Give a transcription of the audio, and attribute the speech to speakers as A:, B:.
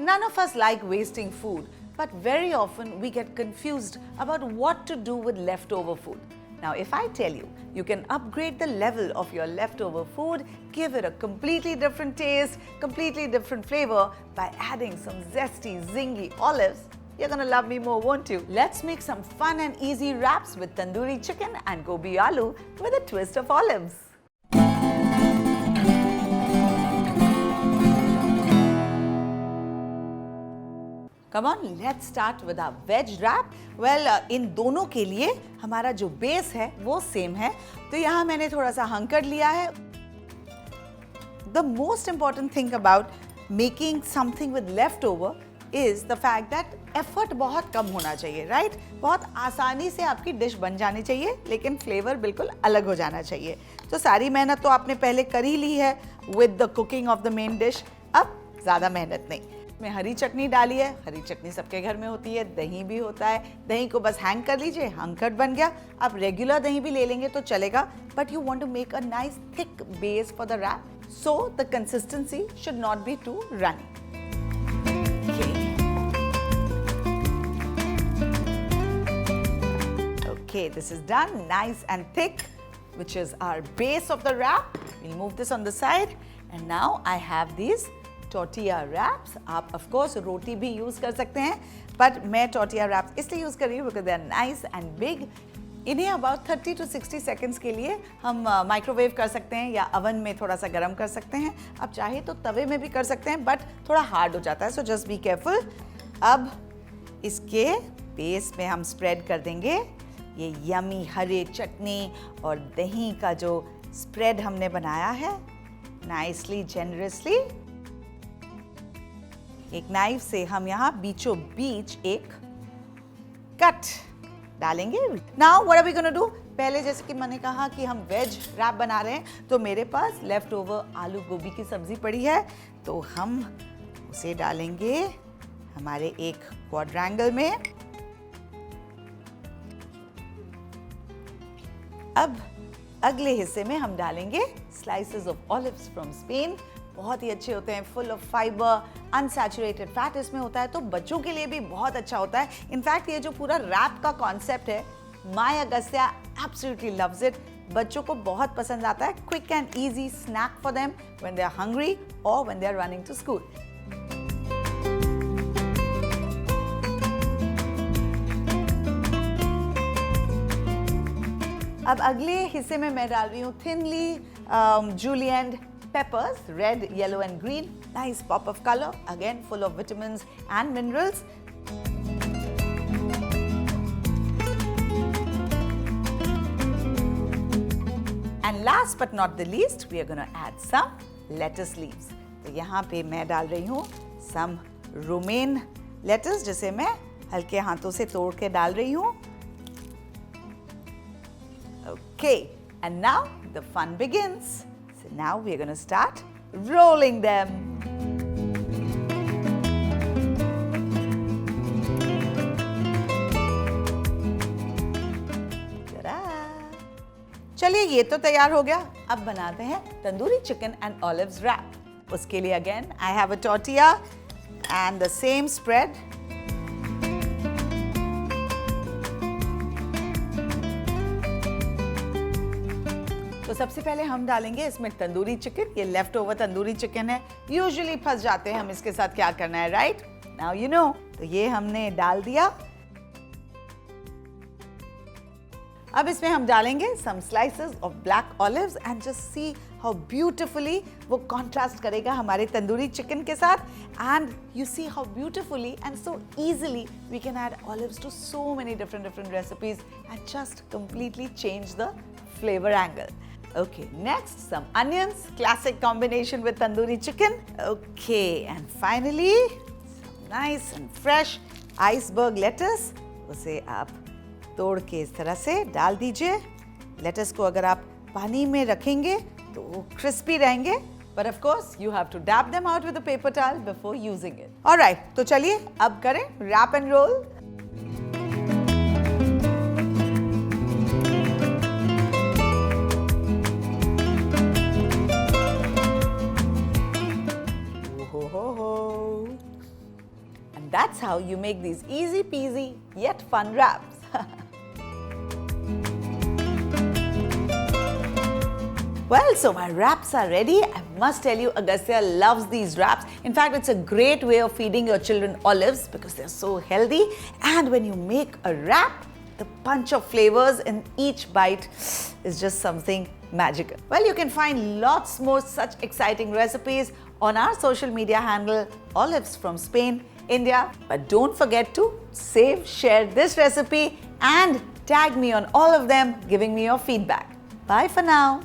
A: none of us like wasting food, but very often we get confused about what to do with leftover food. Now, if I tell you, you can upgrade the level of your leftover food, give it a completely different taste, completely different flavor by adding some zesty, zingy olives, you're gonna love me more, won't you? Let's make some fun and easy wraps with tandoori chicken and gobi aloo with a twist of olives. Come on, let's start with our veg wrap. Well, इन दोनों के लिए हमारा जो base है वो same है, तो यहाँ मैंने थोड़ा सा हंकड़ लिया है. The most important thing about making something with leftover is the fact that effort बहुत कम होना चाहिए, right? बहुत आसानी से आपकी डिश बन जानी चाहिए, लेकिन फ्लेवर बिल्कुल अलग हो जाना चाहिए. तो सारी मेहनत तो आपने पहले कर ही ली है with the cooking of the main dish. अब ज़्यादा मेहनत नहीं. मैं हरी चटनी डाली है. हरी चटनी सबके घर में होती है. दही भी होता है. दही को बस हैंग कर लीजिए, हंकट बन गया. आप रेगुलर दही भी ले लेंगे तो चलेगा, but you want to make a nice thick base for the wrap, so the consistency should not be too runny. Okay, this is done, nice and thick, which is our base of the wrap. We'll move this on the side, and now I have these tortilla wraps. आप of course रोटी भी use कर सकते हैं, but मैं tortilla wraps इसलिए use कर रही हूँ because they are nice and big. इन्हें about 30 to 60 seconds के लिए हम माइक्रोवेव कर सकते हैं या अवन में थोड़ा सा गर्म कर सकते हैं. आप चाहे तो तवे में भी कर सकते हैं, but थोड़ा हार्ड हो जाता है, so just be careful. अब इसके बेस में हम स्प्रेड कर देंगे ये यमी हरे चटनी और दही का जो स्प्रेड हमने बनाया है, नाइसली जेनरसली. एक नाइफ से हम यहाँ बीचों बीच एक कट डालेंगे. Now what are we gonna do? पहले जैसे कि मैंने कहा कि हम वेज रैप बना रहे हैं, तो मेरे पास लेफ्ट ओवर आलू गोभी की सब्जी पड़ी है, तो हम उसे डालेंगे हमारे एक क्वाड्रेंगल में. अब अगले हिस्से में हम डालेंगे slices of olives from Spain. बहुत ही अच्छे होते हैं, full of fibre, unsaturated fat इसमें होता है, तो बच्चों के लिए भी बहुत अच्छा होता है. इनफैक्ट ये जो पूरा रैप का कॉन्सेप्ट है, my Agastya absolutely loves it. बच्चों को बहुत पसंद आता है. Quick and easy snack for them when they are hungry और when they are running to school. अब अगले हिस्से में मैं डाल रही हूँ thinly julienned peppers, red, yellow and green. Nice pop of color, again full of vitamins and minerals. And last but not the least, we are going to add some lettuce leaves. तो यहाँ पे मैं डाल रही हूँ some romaine lettuce, जिसे मैं हल्के हाथों से तोड़ के डाल रही हूँ. Okay, and now the fun begins. So now we are going to start rolling them. चलिए ये तो तैयार हो गया. अब बनाते हैं tandoori chicken and olives wrap. उसके लिए again I have a tortilla and the same spread. तो सबसे पहले हम डालेंगे इसमें तंदूरी चिकन. ये लेफ्ट ओवर तंदूरी चिकन है. यूजुअली फंस जाते हैं हम इसके साथ क्या करना है, राइट? Now you know. तो ये हमने डाल दिया. अब इसमें हम डालेंगे some slices of black olives and just see how beautifully वो कॉन्ट्रास्ट करेगा हमारे तंदूरी चिकन के साथ. And you see how beautifully and so easily we can add olives to so many different recipes and just completely change the flavor angle. Okay, next some onions, classic combination with tandoori chicken. Okay, and finally some nice and fresh iceberg lettuce. उसे आप तोड़ के इस तरह से डाल दीजिए. Latus को अगर आप पानी में रखेंगे तो वो क्रिस्पी रहेंगे, but of course you have to dab them out with a paper towel before using it. All right, तो चलिए अब करें wrap and roll. that's how you make these easy peasy yet fun wraps. Well, so my wraps are ready. I must tell you, Agastya loves these wraps. In fact, it's a great way of feeding your children olives because they're so healthy. And when you make a wrap, the punch of flavors in each bite is just something magical. Well, you can find lots more such exciting recipes on our social media handle, Olives from Spain, India. But don't forget to save, share this recipe and tag me on all of them, giving me your feedback. Bye for now.